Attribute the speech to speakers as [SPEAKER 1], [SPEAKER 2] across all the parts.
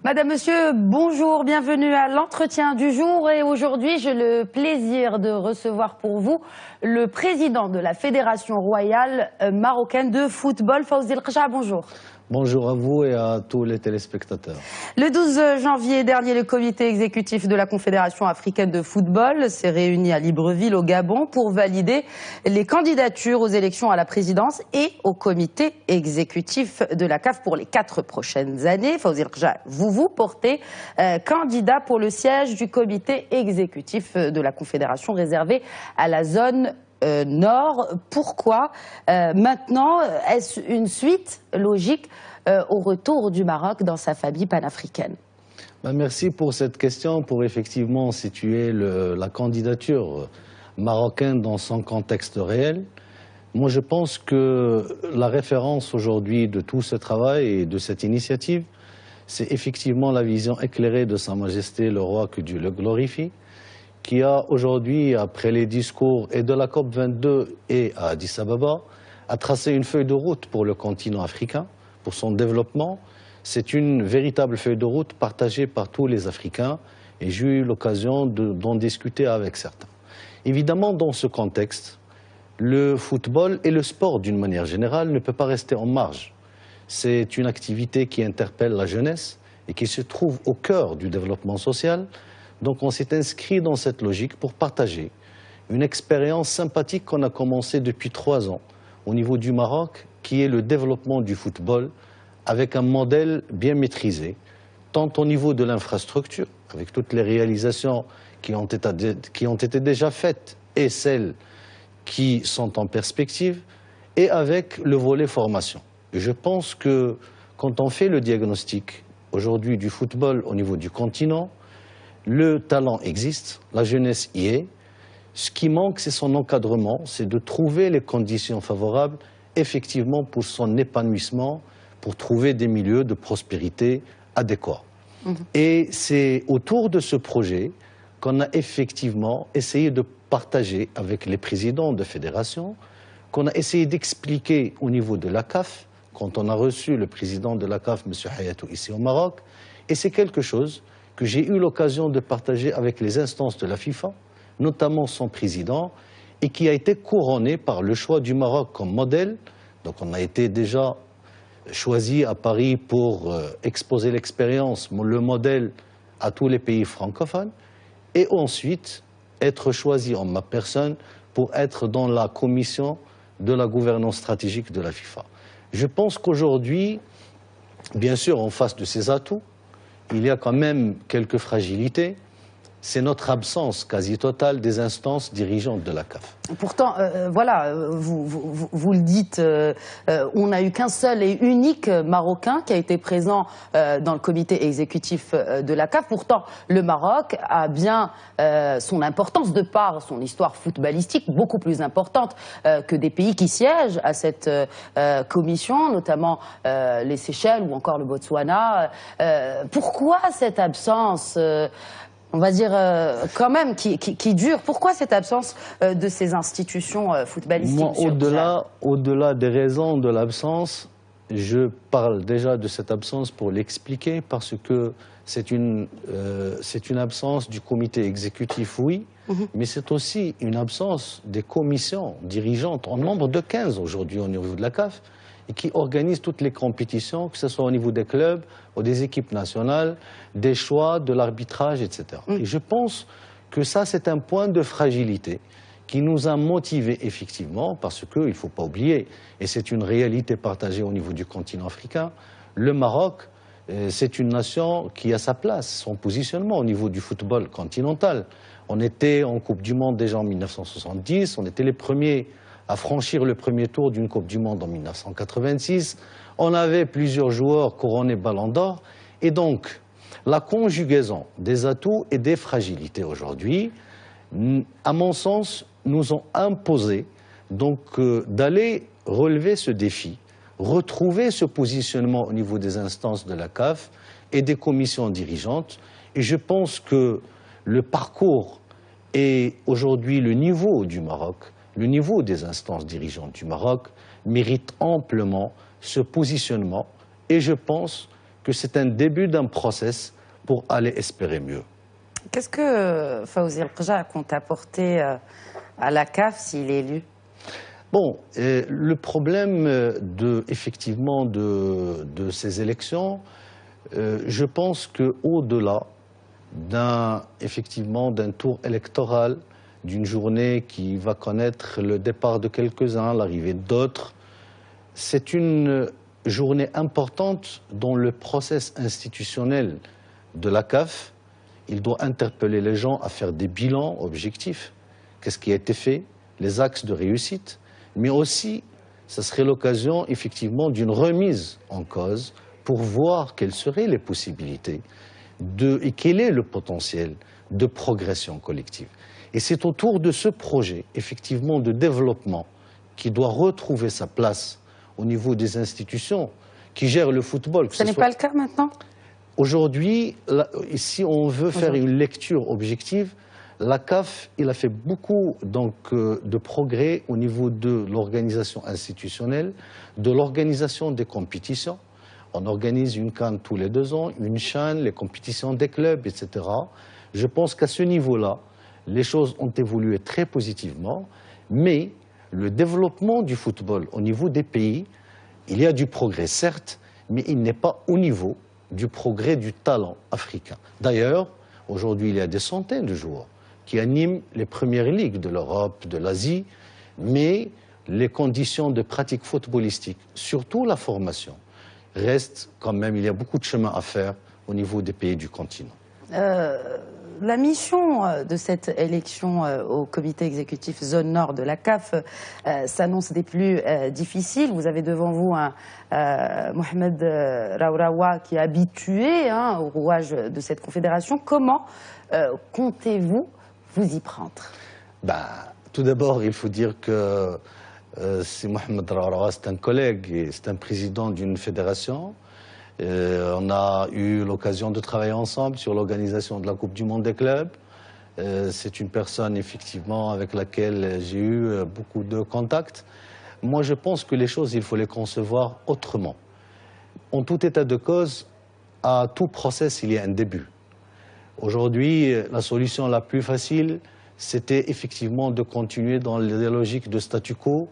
[SPEAKER 1] Madame, Monsieur, bonjour, bienvenue à l'entretien du jour. Et aujourd'hui, j'ai le plaisir de recevoir pour vous le président de la Fédération royale marocaine de football, Fawzi El Qcha. Bonjour.
[SPEAKER 2] Bonjour à vous et à tous les téléspectateurs.
[SPEAKER 1] Le 12 janvier dernier, le comité exécutif de la Confédération africaine de football s'est réuni à Libreville, au Gabon, pour valider les candidatures aux élections à la présidence et au comité exécutif de la CAF pour les 4 prochaines années. Fawzi El Qcha, vous portez candidat pour le siège du comité exécutif de la Confédération réservé à la zone Nord. Pourquoi maintenant? Est-ce une suite logique au retour du Maroc dans sa famille panafricaine?
[SPEAKER 2] Merci pour cette question, pour effectivement situer la candidature marocaine dans son contexte réel. Moi, je pense que la référence aujourd'hui de tout ce travail et de cette initiative, c'est effectivement la vision éclairée de Sa Majesté le Roi, que Dieu le glorifie, qui a aujourd'hui, après les discours et de la COP22 et à Addis Ababa, a tracé une feuille de route pour le continent africain, pour son développement. C'est une véritable feuille de route partagée par tous les Africains et j'ai eu l'occasion d'en discuter avec certains. Évidemment, dans ce contexte, le football et le sport d'une manière générale ne peuvent pas rester en marge. C'est une activité qui interpelle la jeunesse et qui se trouve au cœur du développement social. Donc on s'est inscrit dans cette logique pour partager une expérience sympathique qu'on a commencé depuis 3 ans au niveau du Maroc, qui est le développement du football avec un modèle bien maîtrisé, tant au niveau de l'infrastructure, avec toutes les réalisations qui ont été déjà faites et celles qui sont en perspective, et avec le volet formation. Et je pense que quand on fait le diagnostic aujourd'hui du football au niveau du continent, le talent existe, la jeunesse y est. Ce qui manque, c'est son encadrement, c'est de trouver les conditions favorables, effectivement, pour son épanouissement, pour trouver des milieux de prospérité adéquats. Et c'est autour de ce projet qu'on a effectivement essayé de partager avec les présidents de fédérations, qu'on a essayé d'expliquer au niveau de la CAF, quand on a reçu le président de la CAF, M. Hayatou, ici au Maroc, et c'est quelque chose que j'ai eu l'occasion de partager avec les instances de la FIFA, notamment son président, et qui a été couronné par le choix du Maroc comme modèle. Donc on a été déjà choisi à Paris pour exposer l'expérience, le modèle à tous les pays francophones, et ensuite être choisi en ma personne pour être dans la commission de la gouvernance stratégique de la FIFA. Je pense qu'aujourd'hui, bien sûr, en face de ces atouts, il y a quand même quelques fragilités. C'est notre absence quasi totale des instances dirigeantes de la CAF.
[SPEAKER 1] Pourtant, voilà, vous le dites, on n'a eu qu'un seul et unique Marocain qui a été présent dans le comité exécutif de la CAF. Pourtant, le Maroc a bien son importance de par son histoire footballistique, beaucoup plus importante que des pays qui siègent à cette commission, notamment les Seychelles ou encore le Botswana. Pourquoi cette absence on va dire quand même, qui dure? Pourquoi cette absence de ces institutions footballistiques?
[SPEAKER 2] Moi, au-delà des raisons de l'absence, je parle déjà de cette absence pour l'expliquer, parce que c'est une absence du comité exécutif, oui, mais c'est aussi une absence des commissions dirigeantes, en nombre de 15 aujourd'hui au niveau de la CAF, et qui organisent toutes les compétitions, que ce soit au niveau des clubs, ou des équipes nationales, des choix, de l'arbitrage, etc. Et je pense que ça, c'est un point de fragilité qui nous a motivés effectivement, parce qu'il ne faut pas oublier, et c'est une réalité partagée au niveau du continent africain, le Maroc, c'est une nation qui a sa place, son positionnement au niveau du football continental. On était en Coupe du Monde déjà en 1970, on était les premiers à franchir le premier tour d'une Coupe du Monde en 1986. On avait plusieurs joueurs couronnés Ballon d'Or. Et donc, la conjugaison des atouts et des fragilités aujourd'hui, à mon sens, nous ont imposé d'aller relever ce défi, retrouver ce positionnement au niveau des instances de la CAF et des commissions dirigeantes. Et je pense que le parcours et aujourd'hui le niveau du Maroc, le niveau des instances dirigeantes du Maroc mérite amplement ce positionnement, et je pense que c'est un début d'un process pour aller espérer mieux.
[SPEAKER 1] Qu'est-ce que Fawzi El Kja compte apporter à la CAF s'il est élu?
[SPEAKER 2] Bon, le problème effectivement de ces élections, je pense qu'au-delà d'un tour électoral, d'une journée qui va connaître le départ de quelques-uns, l'arrivée d'autres, c'est une journée importante dans le process institutionnel de la CAF. Il doit interpeller les gens à faire des bilans objectifs. Qu'est-ce qui a été fait, les axes de réussite, mais aussi, ce serait l'occasion effectivement d'une remise en cause pour voir quelles seraient les possibilités et quel est le potentiel de progression collective. Et c'est autour de ce projet, effectivement, de développement qui doit retrouver sa place au niveau des institutions qui gèrent le football.
[SPEAKER 1] Ce n'est pas le cas maintenant?
[SPEAKER 2] Aujourd'hui, si on veut faire une lecture objective, la CAF, il a fait beaucoup de progrès au niveau de l'organisation institutionnelle, de l'organisation des compétitions. On organise une CAN tous les 2 ans, une CHAN, les compétitions des clubs, etc. Je pense qu'à ce niveau-là, les choses ont évolué très positivement, mais le développement du football au niveau des pays, il y a du progrès, certes, mais il n'est pas au niveau du progrès du talent africain. D'ailleurs, aujourd'hui, il y a des centaines de joueurs qui animent les premières ligues de l'Europe, de l'Asie, mais les conditions de pratique footballistique, surtout la formation, restent quand même, il y a beaucoup de chemin à faire au niveau des pays du continent.
[SPEAKER 1] La mission de cette élection au comité exécutif zone nord de la CAF s'annonce des plus difficiles. Vous avez devant vous Mohamed Raouraoua qui est habitué au rouage de cette confédération. Comment comptez-vous vous y prendre?
[SPEAKER 2] Tout d'abord, il faut dire que Mohamed Raouraoua, c'est un collègue et c'est un président d'une fédération. On a eu l'occasion de travailler ensemble sur l'organisation de la Coupe du Monde des clubs. C'est une personne effectivement avec laquelle j'ai eu beaucoup de contacts. Moi, je pense que les choses, il faut les concevoir autrement. En tout état de cause, à tout process, il y a un début. Aujourd'hui, la solution la plus facile, c'était effectivement de continuer dans les logiques de statu quo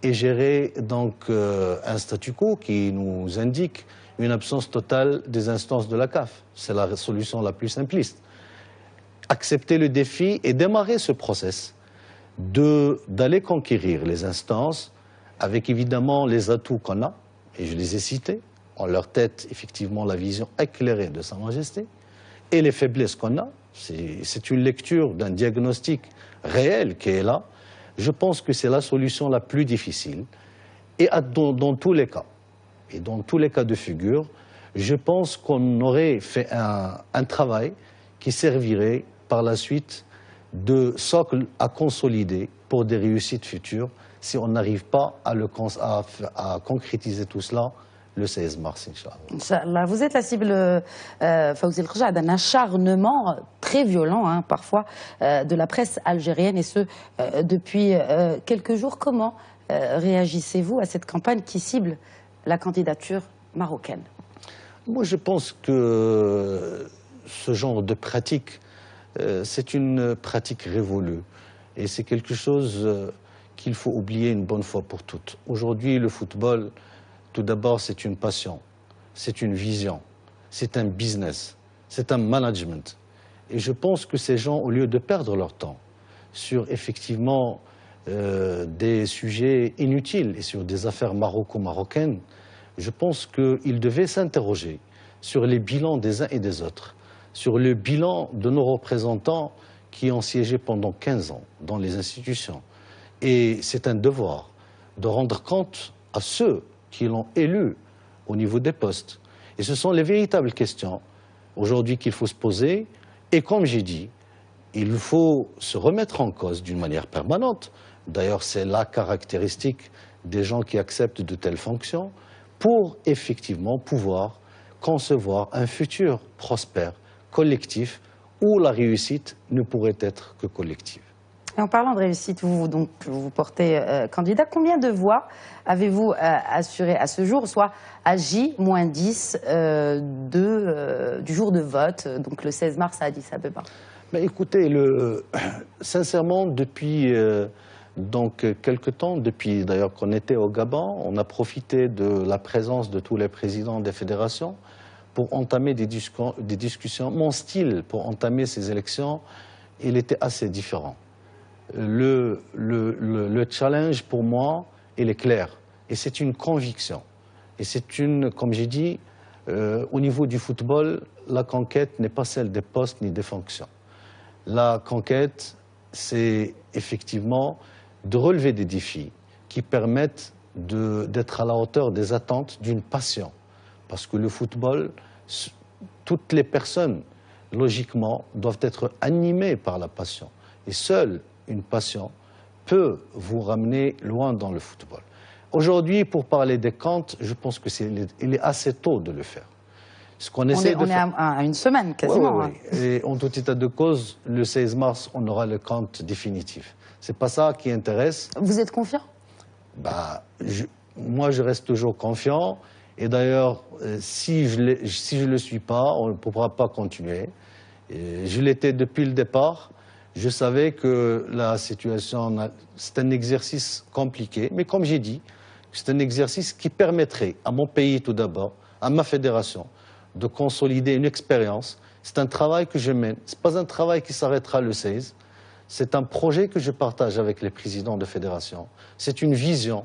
[SPEAKER 2] et gérer donc un statu quo qui nous indique une absence totale des instances de la CAF. C'est la solution la plus simpliste. Accepter le défi et démarrer ce process d'aller conquérir les instances avec évidemment les atouts qu'on a, et je les ai cités, en leur tête effectivement la vision éclairée de Sa Majesté, et les faiblesses qu'on a. C'est une lecture d'un diagnostic réel qui est là. Je pense que c'est la solution la plus difficile. Et dans tous les cas, et dans tous les cas de figure, je pense qu'on aurait fait un travail qui servirait par la suite de socle à consolider pour des réussites futures si on n'arrive pas à concrétiser tout cela le 16 mars, Inch'Allah.
[SPEAKER 1] Vous êtes la cible, Fawzi El Kja, d'un acharnement très violent, parfois, de la presse algérienne, et ce, depuis quelques jours. Comment réagissez-vous à cette campagne qui cible la candidature marocaine?
[SPEAKER 2] Moi, je pense que ce genre de pratique, c'est une pratique révolue. Et c'est quelque chose qu'il faut oublier une bonne fois pour toutes. Aujourd'hui, le football, tout d'abord, c'est une passion, c'est une vision, c'est un business, c'est un management. Et je pense que ces gens, au lieu de perdre leur temps sur effectivement des sujets inutiles et sur des affaires maroco-marocaines, je pense qu'ils devaient s'interroger sur les bilans des uns et des autres, sur le bilan de nos représentants qui ont siégé pendant 15 ans dans les institutions. Et c'est un devoir de rendre compte à ceux qui l'ont élu au niveau des postes. Et ce sont les véritables questions aujourd'hui qu'il faut se poser. Et comme j'ai dit, il faut se remettre en cause d'une manière permanente. D'ailleurs, c'est la caractéristique des gens qui acceptent de telles fonctions pour effectivement pouvoir concevoir un futur prospère, collectif, où la réussite ne pourrait être que collective.
[SPEAKER 1] Et en parlant de réussite, vous vous portez candidat. Combien de voix avez-vous assuré à ce jour, soit à J-10 du jour de vote, donc le 16 mars à Addis Abeba?
[SPEAKER 2] Mais écoutez, sincèrement, depuis quelque temps, depuis d'ailleurs qu'on était au Gabon, on a profité de la présence de tous les présidents des fédérations pour entamer des discussions. Mon style pour entamer ces élections, il était assez différent. Le challenge pour moi, il est clair. Et c'est une conviction. Et c'est une, comme j'ai dit, au niveau du football, la conquête n'est pas celle des postes ni des fonctions. La conquête, c'est effectivement de relever des défis qui permettent d'être à la hauteur des attentes d'une passion. Parce que le football, toutes les personnes, logiquement, doivent être animées par la passion. Et seule une passion peut vous ramener loin dans le football. Aujourd'hui, pour parler des comptes, je pense qu'il est assez tôt de le faire.
[SPEAKER 1] On est à une semaine, quasiment.
[SPEAKER 2] Oui, oui. Et en tout état de cause, le 16 mars, on aura le compte définitif. C'est pas ça qui intéresse.
[SPEAKER 1] Vous êtes confiant?
[SPEAKER 2] Moi, je reste toujours confiant. Et d'ailleurs, si je ne le suis pas, on ne pourra pas continuer. Et je l'étais depuis le départ. Je savais que la situation, c'est un exercice compliqué. Mais comme j'ai dit, c'est un exercice qui permettrait à mon pays tout d'abord, à ma fédération, de consolider une expérience. C'est un travail que je mène. Ce n'est pas un travail qui s'arrêtera le 16. C'est un projet que je partage avec les présidents de fédération. C'est une vision.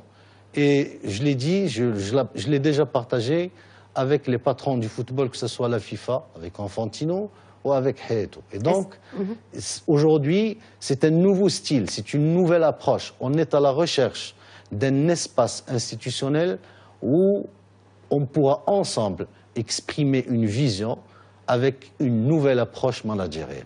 [SPEAKER 2] Et je l'ai dit, je l'ai déjà partagé avec les patrons du football, que ce soit la FIFA, avec Infantino, ou avec Heto. Et donc, aujourd'hui, c'est un nouveau style, c'est une nouvelle approche. On est à la recherche d'un espace institutionnel où on pourra ensemble exprimer une vision avec une nouvelle approche managériale.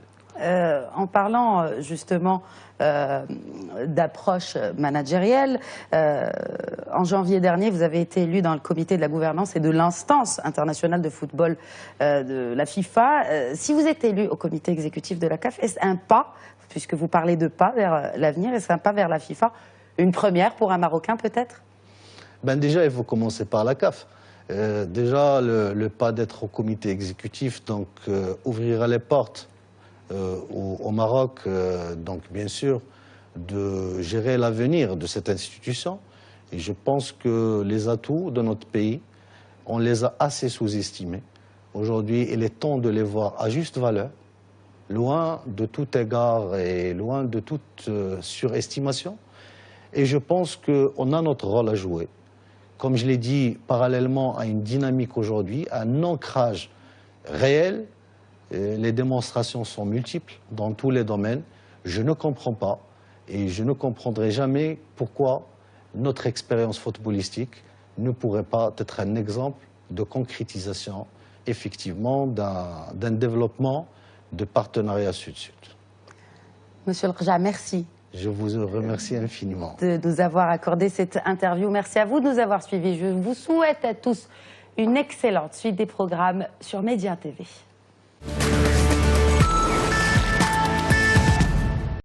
[SPEAKER 1] En parlant justement d'approche managérielle, en janvier dernier, vous avez été élu dans le comité de la gouvernance et de l'instance internationale de football de la FIFA. Si vous êtes élu au comité exécutif de la CAF, est-ce un pas, puisque vous parlez de pas vers l'avenir, est-ce un pas vers la FIFA? Une première pour un Marocain peut-être?
[SPEAKER 2] Déjà, il faut commencer par la CAF. Déjà, le pas d'être au comité exécutif ouvrira les portes au Maroc, donc bien sûr, de gérer l'avenir de cette institution. Et je pense que les atouts de notre pays, on les a assez sous-estimés. Aujourd'hui, il est temps de les voir à juste valeur, loin de tout égard et loin de toute surestimation. Et je pense qu'on a notre rôle à jouer. Comme je l'ai dit, parallèlement à une dynamique aujourd'hui, un ancrage réel. Les démonstrations sont multiples dans tous les domaines. Je ne comprends pas et je ne comprendrai jamais pourquoi notre expérience footballistique ne pourrait pas être un exemple de concrétisation, effectivement, d'un développement de partenariat sud-sud.
[SPEAKER 1] Monsieur El Kherja, merci.
[SPEAKER 2] Je vous remercie infiniment.
[SPEAKER 1] De nous avoir accordé cette interview. Merci à vous de nous avoir suivis. Je vous souhaite à tous une excellente suite des programmes sur Média TV.